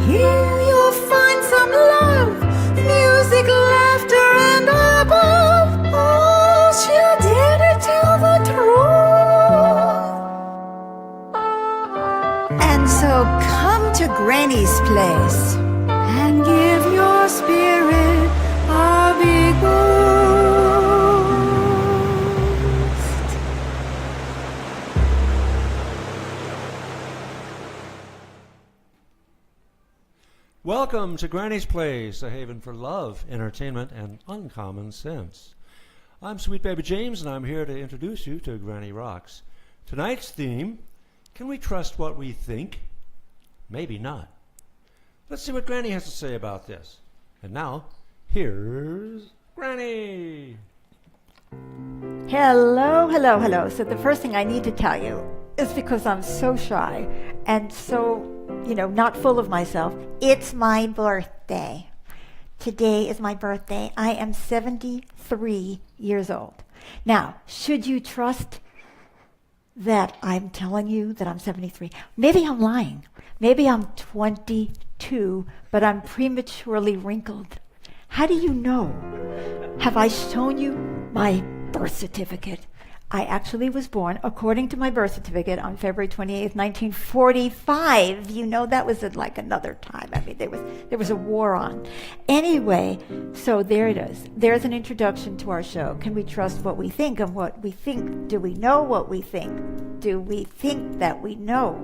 Here you'll find some love, music, laughter, and above all, she'll dare to tell the truth. And so come to Granny's place and give your spirit a big boost. Welcome to Granny's Place, a haven for love, entertainment, and uncommon sense. I'm Sweet Baby James, and I'm here to introduce you to Granny Rocks. Tonight's theme, can we trust what we think? Maybe not. Let's see what Granny has to say about this. And now, here's Granny. Hello, hello, hello. So the first thing I need to tell you is because I'm so shy and so, not full of myself. It's my birthday. Today is my birthday. I am 73 years old. Now, should you trust that I'm telling you that I'm 73? Maybe I'm lying. Maybe I'm 22, but I'm prematurely wrinkled. How do you know? Have I shown you my birth certificate? I actually was born, according to my birth certificate, on February 28th, 1945. That was like another time. I mean, there was a war on. Anyway, so there it is. There's an introduction to our show. Can we trust what we think and what we think? Do we know what we think? Do we think that we know?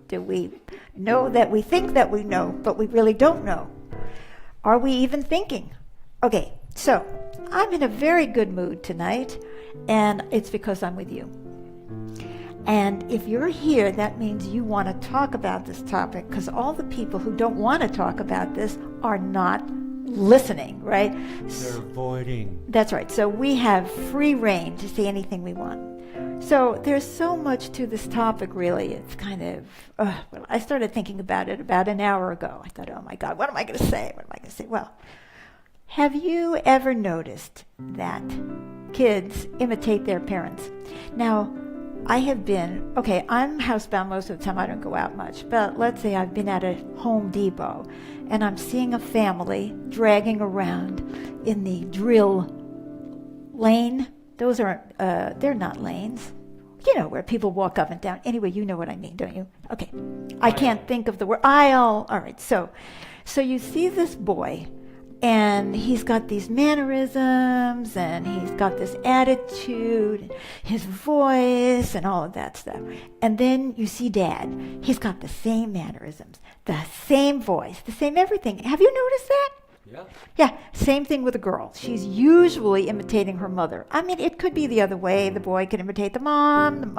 Do we know that we think that we know, but we really don't know? Are we even thinking? Okay, so I'm in a very good mood tonight, and it's because I'm with you. And if you're here, that means you want to talk about this topic, because all the people who don't want to talk about this are not listening, right? They're avoiding. That's right. So we have free reign to say anything we want. So there's so much to this topic, really. It's kind of, I started thinking about it about an hour ago. I thought, oh my God, what am I going to say? What am I going to say? Well, have you ever noticed that kids imitate their parents? Now, I'm housebound most of the time. I don't go out much. But let's say I've been at a Home Depot and I'm seeing a family dragging around in the drill lane. Those aren't, they're not lanes. Where people walk up and down. Anyway, you know what I mean, don't you? Okay. I can't think of the word. Aisle. All right. So you see this boy, and he's got these mannerisms, and he's got this attitude, his voice, and all of that stuff. And then you see Dad. He's got the same mannerisms, the same voice, the same everything. Have you noticed that? Yeah. Yeah, same thing with a girl. She's usually imitating her mother. I mean, it could be the other way. The boy could imitate the mom,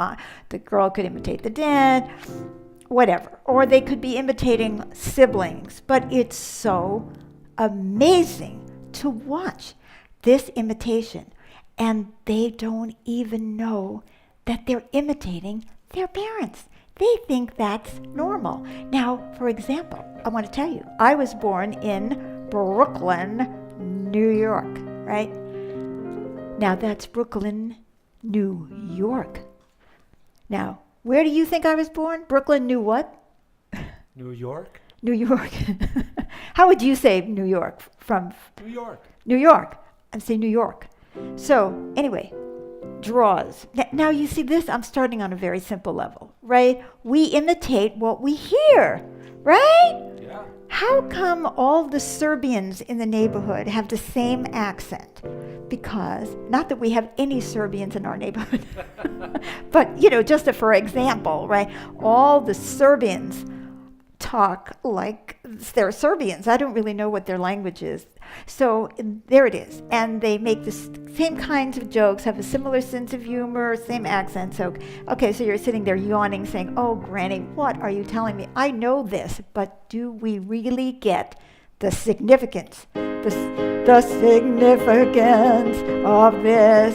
the girl could imitate the dad, whatever. Or they could be imitating siblings. But it's so amazing to watch this imitation. And they don't even know that they're imitating their parents. They think that's normal. Now, for example, I want to tell you, I was born in Brooklyn, New York, right? Now that's Brooklyn, New York. Now, where do you think I was born? Brooklyn, New what? New York? New York. How would you say New York from? New York. New York. I'm saying New York. So, anyway, draws. Now you see this, I'm starting on a very simple level, right? We imitate what we hear, right? Yeah. How come all the Serbians in the neighborhood have the same accent? Because, not that we have any Serbians in our neighborhood, but, just for example, right? All the Serbians talk like they're Serbians. I don't really know what their language is. So there it is. And they make the same kinds of jokes, have a similar sense of humor, same accent. So, okay, so you're sitting there yawning, saying, oh, Granny, what are you telling me? I know this, but do we really get the significance? The significance of this.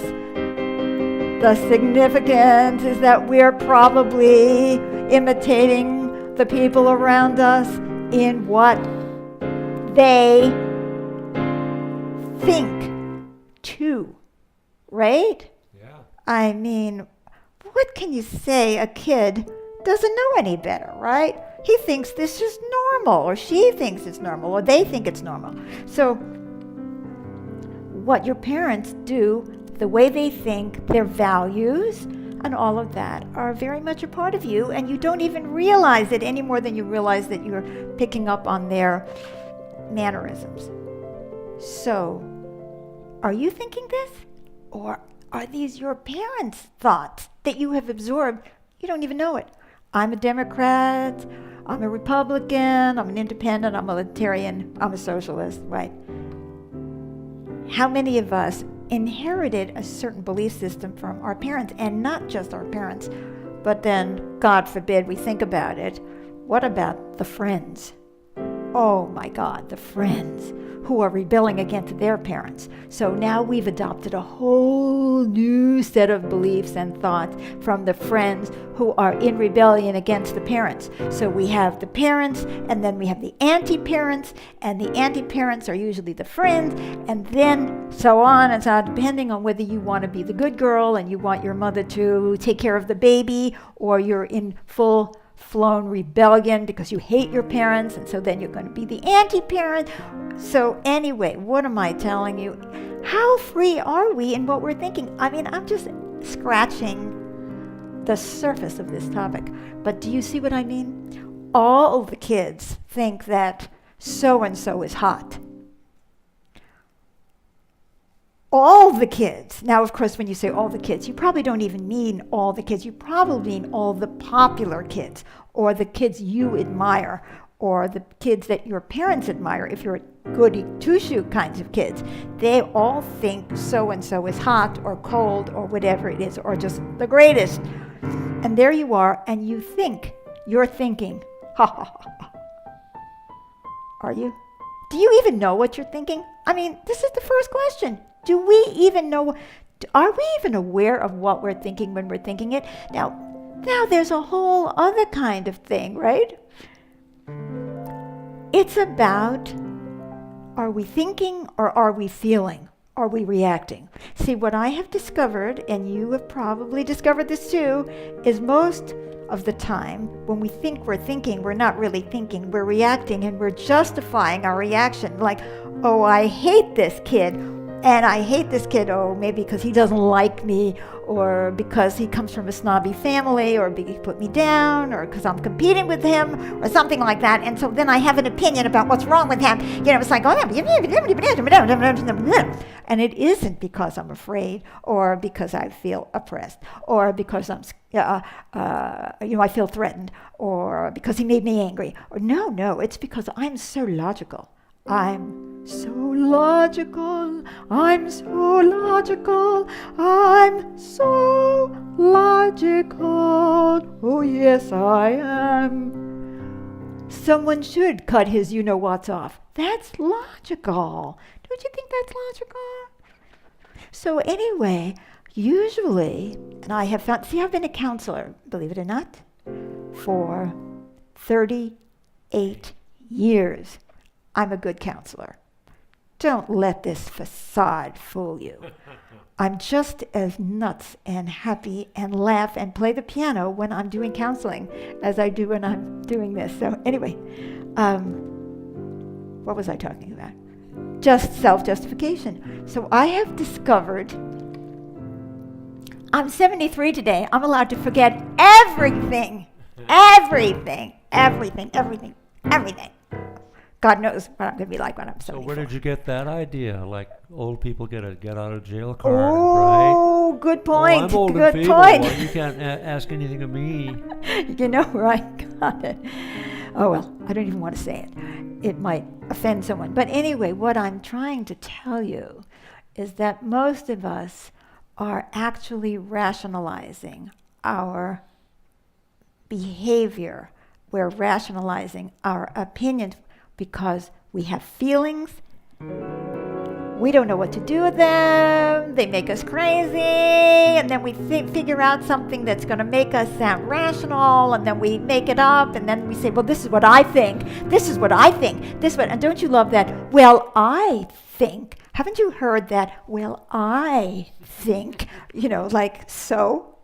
The significance is that we're probably imitating the people around us in what they think too, right? Yeah. I mean, what can you say? A kid doesn't know any better, right? he thinks this is normal, or she thinks it's normal, or they think it's normal. So what your parents do, the way they think, their values, and all of that are very much a part of you, and you don't even realize it any more than you realize that you're picking up on their mannerisms. So, are you thinking this? Or are these your parents' thoughts that you have absorbed? You don't even know it. I'm a Democrat, I'm a Republican, I'm an independent, I'm a libertarian, I'm a socialist, right? How many of us inherited a certain belief system from our parents, and not just our parents, but then, God forbid, we think about it, what about the friends? Oh my God, the friends who are rebelling against their parents. So now we've adopted a whole new set of beliefs and thoughts from the friends who are in rebellion against the parents. So we have the parents, and then we have the anti-parents, and the anti-parents are usually the friends, and then so on and so on, depending on whether you want to be the good girl and you want your mother to take care of the baby, or you're in full-flown rebellion because you hate your parents, and so then you're going to be the anti-parent. So anyway, what am I telling you? How free are we in what we're thinking? I mean, I'm just scratching the surface of this topic. But do you see what I mean? All the kids think that so-and-so is hot. All the kids. Now, of course, when you say all the kids, you probably don't even mean all the kids. You probably mean all the popular kids, or the kids you admire, or the kids that your parents admire, if you're goody two-shoe kinds of kids. They all think so-and-so is hot or cold or whatever it is, or just the greatest. And there you are, and you think, you're thinking, ha ha ha ha. Are you? Do you even know what you're thinking? I mean, this is the first question. Do we even know, are we even aware of what we're thinking when we're thinking it? Now there's a whole other kind of thing, right? It's about, are we thinking or are we feeling? Are we reacting? See, what I have discovered, and you have probably discovered this too, is most of the time when we think we're thinking, we're not really thinking, we're reacting, and we're justifying our reaction. Like, oh, I hate this kid, and I hate this kid, oh, maybe because he doesn't like me, or because he comes from a snobby family, or he put me down, or because I'm competing with him, or something like that. And so then I have an opinion about what's wrong with him. You know, it's like, oh, and it isn't because I'm afraid, or because I feel oppressed, or because I feel threatened, or because he made me angry. Or no, it's because I'm so logical. I'm so logical, I'm so logical, I'm so logical, oh yes I am. Someone should cut his you-know-whats off. That's logical. Don't you think that's logical? So anyway, usually, and I have found, see, I've been a counselor, believe it or not, for 38 years. I'm a good counselor. Don't let this facade fool you. I'm just as nuts and happy and laugh and play the piano when I'm doing counseling as I do when I'm doing this. So anyway, what was I talking about? Just self-justification. So I have discovered, I'm 73 today. I'm allowed to forget everything. Everything. God knows what I'm going to be like when I'm 74. So where did you get that idea? Like old people get a get out of jail card, Oh, right? good point. I'm old good and feeble. point. Well, you can't ask anything of me. You know where I got it. Oh, well, I don't even want to say it. It might offend someone. But anyway, what I'm trying to tell you is that most of us are actually rationalizing our behavior. We're rationalizing our opinions because we have feelings. We don't know what to do with them. They make us crazy. And then we figure out something that's going to make us sound rational. And then we make it up. And then we say, well, this is what I think. This is what I think. And don't you love that? Well, I think. Haven't you heard that? Well, I think. You know, like, so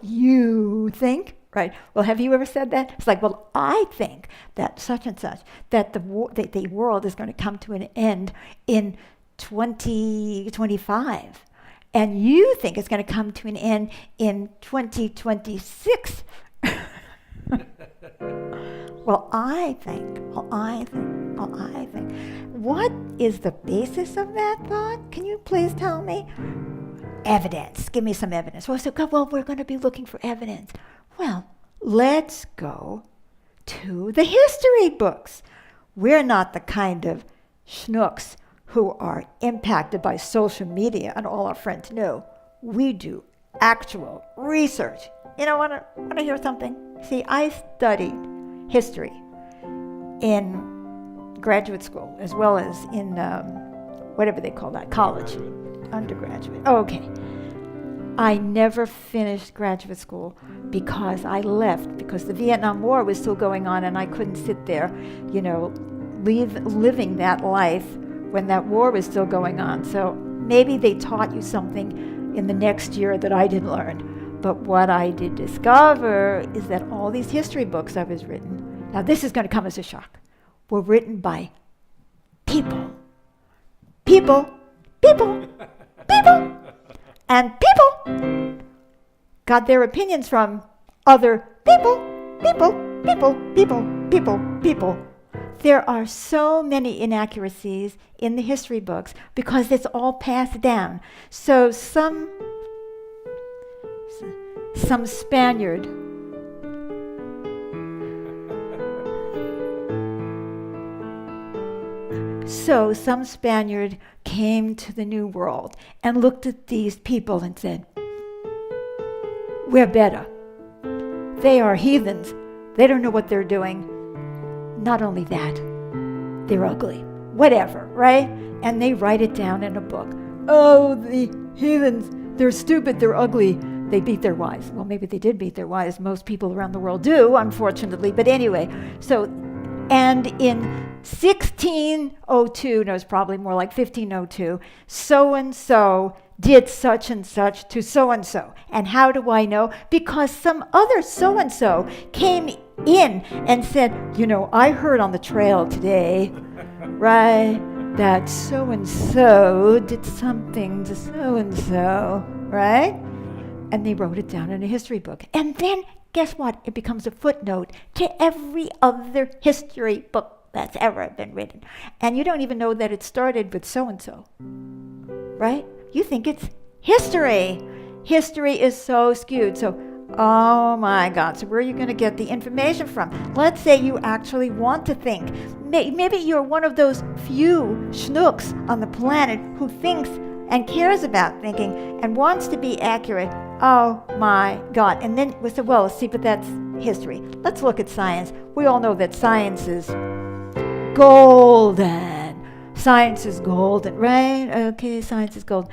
you think? right? Well, have you ever said that? It's like, well, I think that such and such, that that the world is going to come to an end in 2025. And you think it's going to come to an end in 2026. Well, I think. What is the basis of that thought? Can you please tell me? Evidence. Give me some evidence. Well, we're going to be looking for evidence. Well, let's go to the history books. We're not the kind of schnooks who are impacted by social media and all our friends know. We do actual research. You know, want to hear something? See, I studied history in graduate school as well as in whatever they call that, college, undergraduate. Oh, okay. I never finished graduate school because I left because the Vietnam War was still going on and I couldn't sit there, you know, living that life when that war was still going on. So maybe they taught you something in the next year that I didn't learn. But what I did discover is that all these history books I was written, now this is going to come as a shock, were written by people. And people got their opinions from other people. There are so many inaccuracies in the history books because it's all passed down. So some Spaniard came to the New World and looked at these people and said, we're better. They are heathens. They don't know what they're doing. Not only that, they're ugly. Whatever, right? And they write it down in a book. Oh, the heathens, they're stupid, they're ugly. They beat their wives. Well, maybe they did beat their wives. Most people around the world do, unfortunately. But anyway, and in 1602, no, it's probably more like 1502, so-and-so did such and such to so-and-so. And how do I know? Because some other so-and-so came in and said, you know, I heard on the trail today, right, that so-and-so did something to so-and-so, right? And they wrote it down in a history book. And then, guess what? It becomes a footnote to every other history book that's ever been written. And you don't even know that it started with so-and-so, right? You think it's history. History is so skewed. So, oh my God. So where are you going to get the information from? Let's say you actually want to think. Maybe you're one of those few schnooks on the planet who thinks and cares about thinking and wants to be accurate. Oh my God. And then we said, well, let's see, but that's history. Let's look at science. We all know that science is golden. Science is golden, right? Okay, science is golden.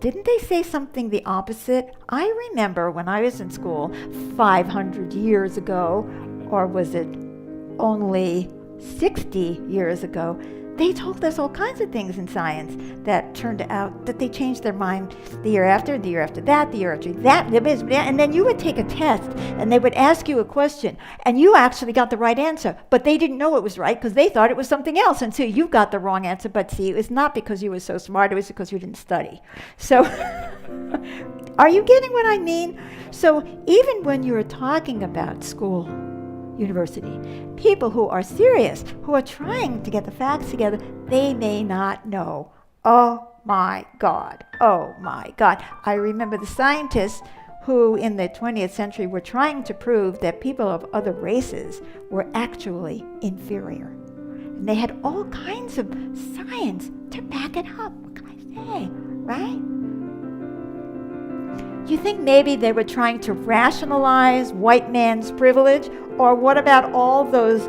Didn't they say something the opposite? I remember when I was in school 500 years ago, or was it only 60 years ago, they told us all kinds of things in science that turned out that they changed their mind the year after that, the year after that, and then you would take a test and they would ask you a question and you actually got the right answer, but they didn't know it was right because they thought it was something else, and so you got the wrong answer. But see, it was not because you were so smart, it was because you didn't study. So are you getting what I mean? So even when you're talking about school, university, people who are serious, who are trying to get the facts together, they may not know. Oh my God. Oh my God. I remember the scientists who in the 20th century were trying to prove that people of other races were actually inferior. And they had all kinds of science to back it up. What can I say? Right? You think maybe they were trying to rationalize white man's privilege? Or what about all those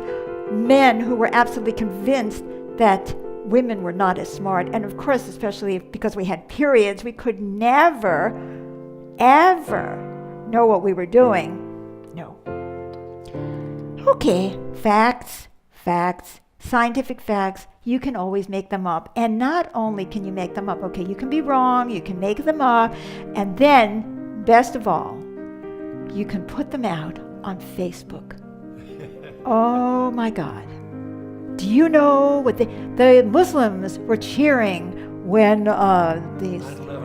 men who were absolutely convinced that women were not as smart? And of course, especially because we had periods, we could never, ever know what we were doing. No. Okay, facts, scientific facts, you can always make them up. And not only can you make them up, okay, you can be wrong, you can make them up, and then, best of all, you can put them out on Facebook. Oh my God. Do you know what the Muslims were cheering when the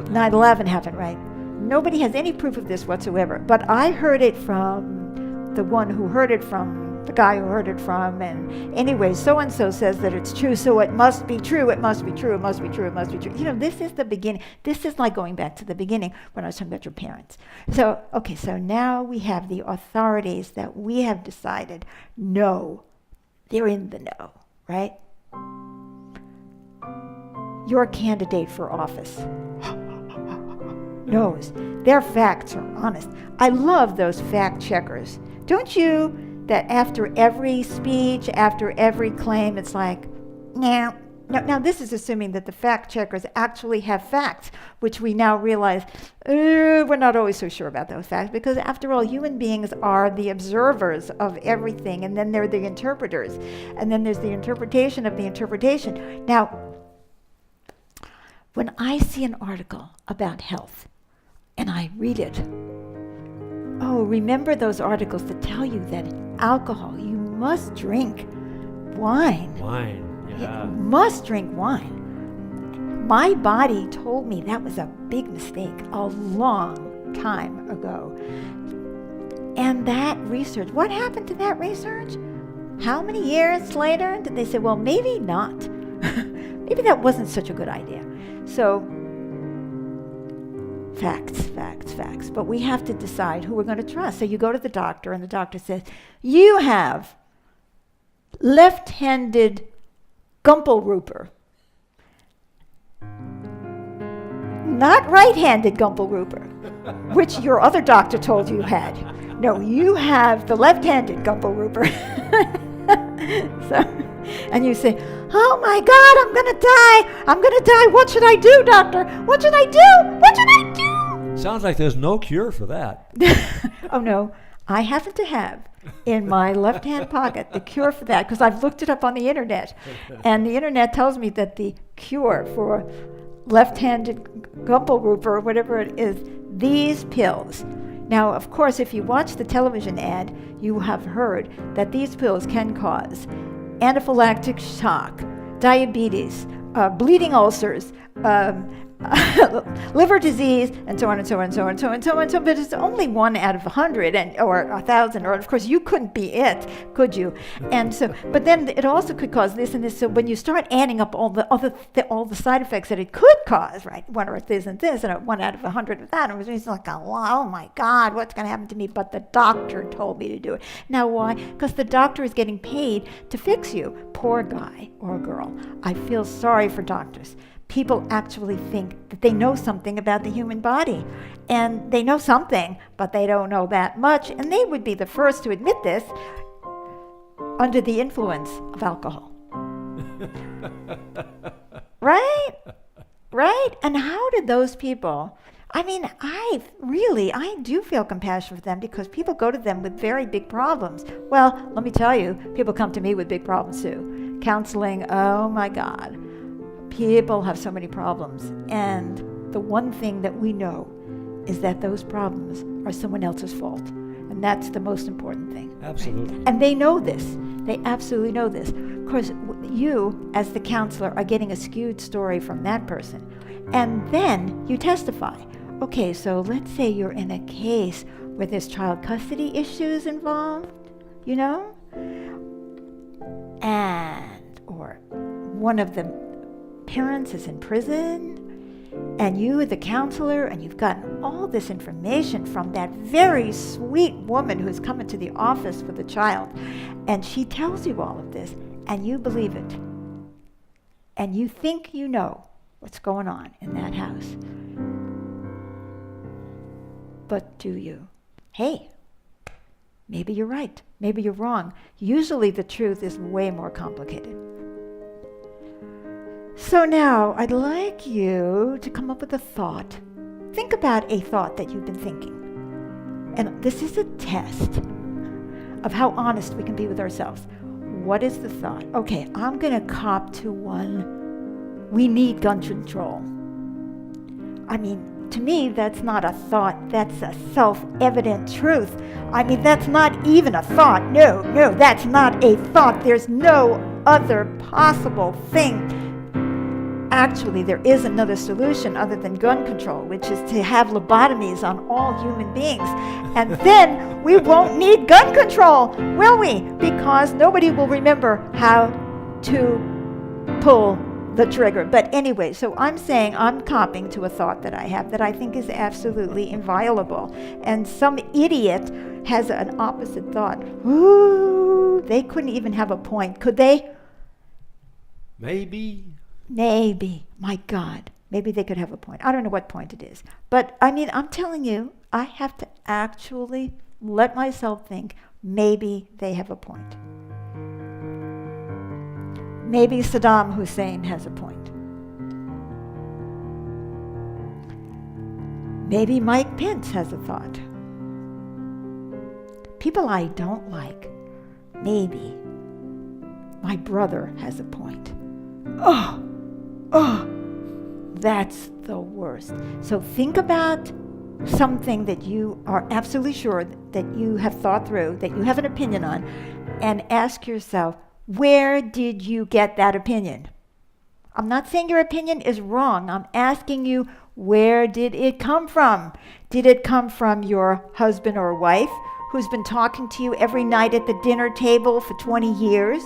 9/11 happened, right? Nobody has any proof of this whatsoever, but I heard it from the one who heard it from the guy who heard it from, and anyway, so-and-so says that it's true, so it must be true, it must be true, it must be true, it must be true. You know, this is the beginning. This is like going back to the beginning when I was talking about your parents. So, okay, so now we have the authorities that we have decided, no, they're in the know, right? Your candidate for office knows their facts are honest. I love those fact checkers. Don't you? That after every speech, after every claim, it's like, no. Now this is assuming that the fact checkers actually have facts, which we now realize we're not always so sure about those facts, because after all, human beings are the observers of everything, and then they're the interpreters, and then there's the interpretation of the interpretation. Now, when I see an article about health, and I read it, oh, remember those articles that tell you that alcohol, you must drink wine. Wine, yeah. You must drink wine. My body told me that was a big mistake a long time ago. And that research, what happened to that research? How many years later did they say, well, maybe not. Maybe that wasn't such a good idea. So, facts. But we have to decide who we're going to trust. So you go to the doctor, and the doctor says, you have left-handed Gumpelrooper. Not right-handed Gumpelrooper, which your other doctor told you had. No, you have the left-handed Gumpelrooper. So, and you say, oh my God, I'm going to die. What should I do, doctor? What should I do? What should I do? Sounds like there's no cure for that. Oh no, I happen to have in my left-hand pocket the cure for that, because I've looked it up on the internet, and the internet tells me that the cure for left-handed Gumpelrooper, or whatever it is, these pills. Now, of course, if you watch the television ad, you have heard that these pills can cause anaphylactic shock, diabetes, bleeding ulcers, liver disease, and so on and so on and so on and so on and so on and so on. But it's only 1 out of 100 or 1,000, or of course you couldn't be it, could you? And so, but then it also could cause this and this. So when you start adding up all the side effects that it could cause, right? 1 or this and this, and 1 out of 100 of that, it was like, oh my God, what's going to happen to me? But the doctor told me to do it. Now why? Because the doctor is getting paid to fix you. Poor guy or girl. I feel sorry for doctors. People actually think that they know something about the human body. And they know something, but they don't know that much. And they would be the first to admit this under the influence of alcohol. Right? Right? And how did those people, I mean, I do feel compassion for them, because people go to them with very big problems. Well, let me tell you, people come to me with big problems too. Counseling, oh my God. People have so many problems, and the one thing that we know is that those problems are someone else's fault, and that's the most important thing. Absolutely. Right? And they know this. They absolutely know this. Of course, you, as the counselor, are getting a skewed story from that person, and then you testify. Okay, so let's say you're in a case where there's child custody issues involved, you know, and or one of the parents is in prison, and you, the counselor, and you've gotten all this information from that very sweet woman who's coming to the office with the child, and she tells you all of this, and you believe it, and you think you know what's going on in that house. But do you? Hey, maybe you're right, maybe you're wrong. Usually the truth is way more complicated. So now, I'd like you to come up with a thought. Think about a thought that you've been thinking. And this is a test of how honest we can be with ourselves. What is the thought? Okay, I'm going to cop to one. We need gun control. I mean, to me, that's not a thought, that's a self-evident truth. I mean, that's not even a thought. No, that's not a thought. There's no other possible thing. Actually, there is another solution other than gun control, which is to have lobotomies on all human beings. And then we won't need gun control, will we? Because nobody will remember how to pull the trigger. But anyway, so I'm saying I'm copping to a thought that I have that I think is absolutely inviolable. And some idiot has an opposite thought. Ooh, they couldn't even have a point, could they? Maybe. My God, maybe they could have a point. I don't know what point it is. But I mean, I'm telling you, I have to actually let myself think maybe they have a point. Maybe Saddam Hussein has a point. Maybe Mike Pence has a thought. People I don't like. Maybe my brother has a point. Oh, that's the worst. So think about something that you are absolutely sure that you have thought through, that you have an opinion on, and ask yourself, where did you get that opinion? I'm not saying your opinion is wrong. I'm asking you, where did it come from? Did it come from your husband or wife who's been talking to you every night at the dinner table for 20 years?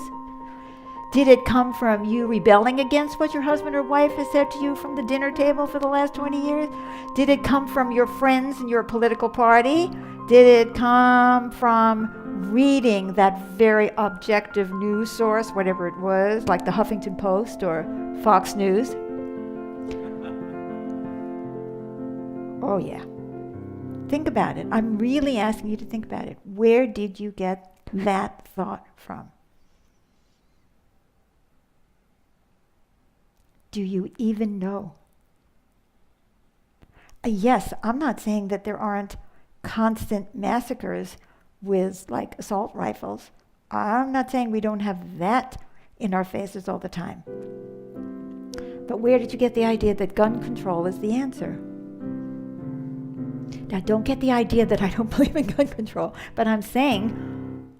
Did it come from you rebelling against what your husband or wife has said to you from the dinner table for the last 20 years? Did it come from your friends in your political party? Did it come from reading that very objective news source, whatever it was, like the Huffington Post or Fox News? Oh yeah. Think about it. I'm really asking you to think about it. Where did you get that thought from? Do you even know? Yes, I'm not saying that there aren't constant massacres with like assault rifles. I'm not saying we don't have that in our faces all the time. But where did you get the idea that gun control is the answer? Now, don't get the idea that I don't believe in gun control, but I'm saying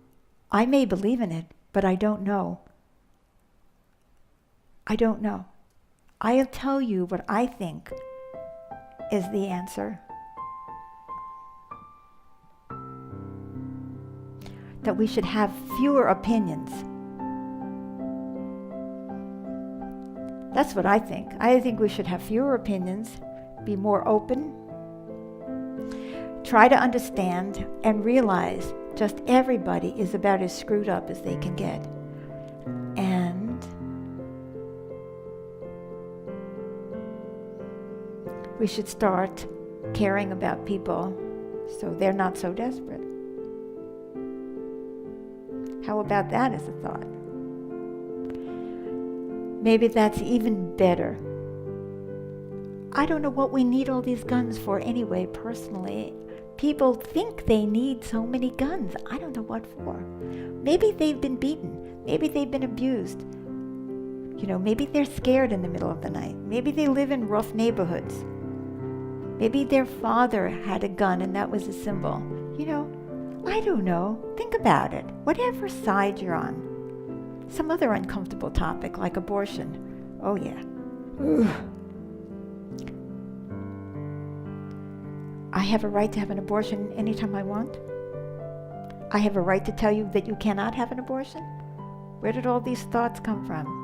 I may believe in it, but I don't know. I don't know. I'll tell you what I think is the answer. That we should have fewer opinions. That's what I think. I think we should have fewer opinions, be more open, try to understand and realize just everybody is about as screwed up as they can get. And we should start caring about people so they're not so desperate. How about that as a thought? Maybe that's even better. I don't know what we need all these guns for anyway, personally. People think they need so many guns. I don't know what for. Maybe they've been beaten. Maybe they've been abused. You know, maybe they're scared in the middle of the night. Maybe they live in rough neighborhoods. Maybe their father had a gun and that was a symbol. You know, I don't know. Think about it. Whatever side you're on. Some other uncomfortable topic like abortion. Oh yeah. Ugh. I have a right to have an abortion anytime I want. I have a right to tell you that you cannot have an abortion. Where did all these thoughts come from?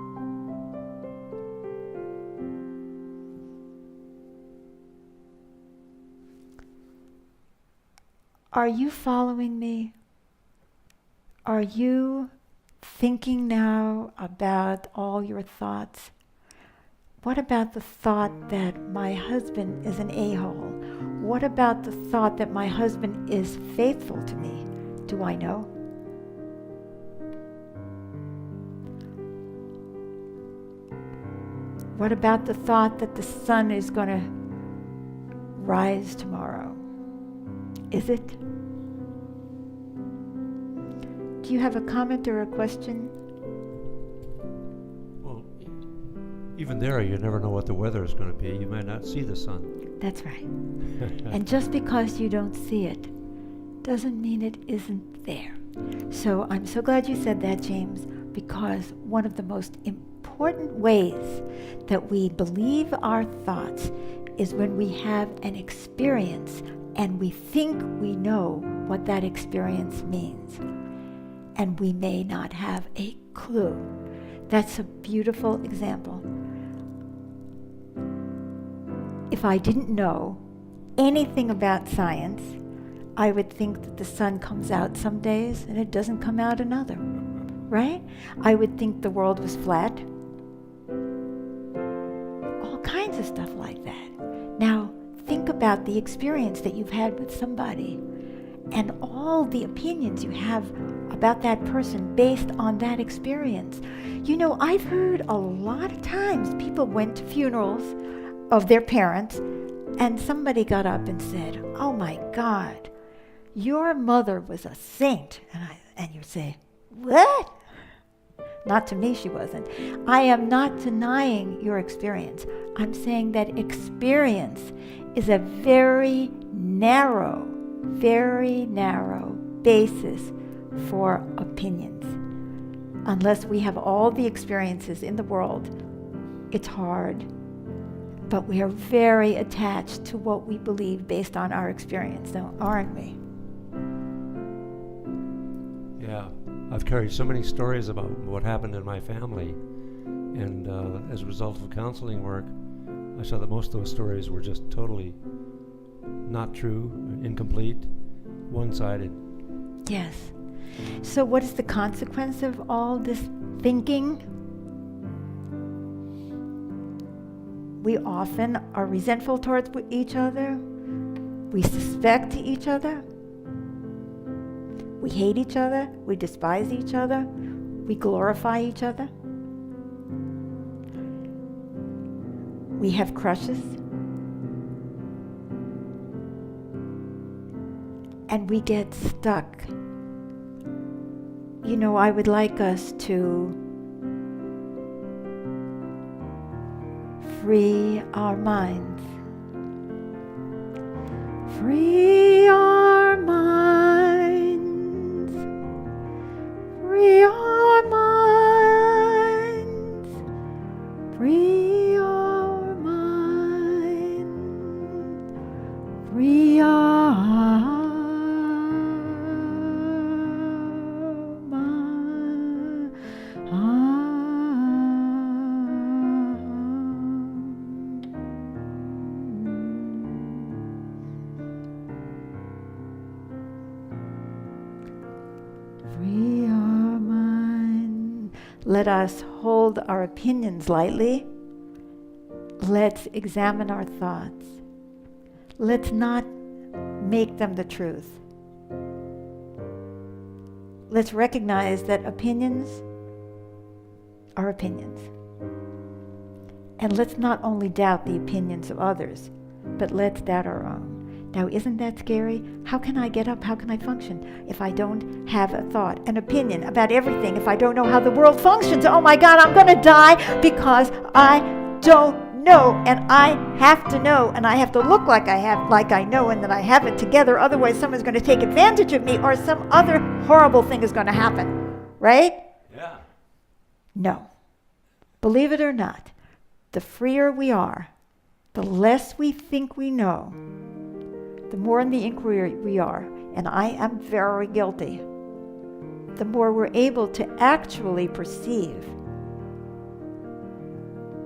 Are you following me? Are you thinking now about all your thoughts? What about the thought that my husband is an a-hole? What about the thought that my husband is faithful to me? Do I know? What about the thought that the sun is going to rise tomorrow? Is it? Do you have a comment or a question? Well, Even there, you never know what the weather is going to be. You might not see the sun. That's right. And just because you don't see it doesn't mean it isn't there. So I'm so glad you said that, James, because one of the most important ways that we believe our thoughts is when we have an experience and we think we know what that experience means. And we may not have a clue. That's a beautiful example. If I didn't know anything about science, I would think that the sun comes out some days and it doesn't come out another, right? I would think the world was flat. All kinds of stuff like that. Now, think about the experience that you've had with somebody and all the opinions you have about that person based on that experience. You know, I've heard a lot of times people went to funerals of their parents and somebody got up and said, "Oh my God, your mother was a saint." And you say, "What?" Not to me, she wasn't. I am not denying your experience. I'm saying that experience is a very narrow basis for opinions. Unless we have all the experiences in the world, it's hard. But we are very attached to what we believe based on our experience, though, aren't we? Yeah, I've carried so many stories about what happened in my family, and as a result of counseling work, I saw that most of those stories were just totally not true, incomplete, one-sided. Yes. So what is the consequence of all this thinking? We often are resentful towards each other. We suspect each other. We hate each other. We despise each other. We glorify each other. We have crushes. And we get stuck. You know, I would like us to free our minds. Free our minds. Free our minds. Free our minds. Free our minds. Free our mind. Let us hold our opinions lightly. Let's examine our thoughts. Let's not make them the truth. Let's recognize that opinions are opinions. And let's not only doubt the opinions of others, but let's doubt our own. Now, isn't that scary? How can I get up? How can I function if I don't have a thought, an opinion about everything? If I don't know how the world functions, oh my God, I'm going to die because I don't know, and I have to know, and I have to look like I know, and that I have it together. Otherwise, someone's going to take advantage of me, or some other horrible thing is going to happen. Right? Yeah. No. Believe it or not, the freer we are, the less we think we know, the more in the inquiry we are, and I am very guilty, the more we're able to actually perceive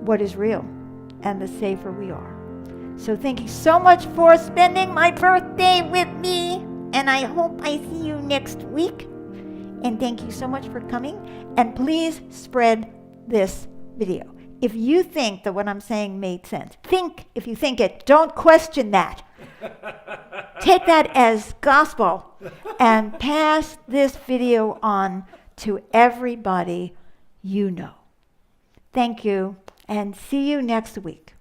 what is real, and the safer we are. So thank you so much for spending my birthday with me, and I hope I see you next week. And thank you so much for coming, and please spread this video. If you think that what I'm saying made sense, if you think it, don't question that. Take that as gospel and pass this video on to everybody you know. Thank you, and see you next week.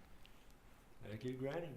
Thank you, Granny.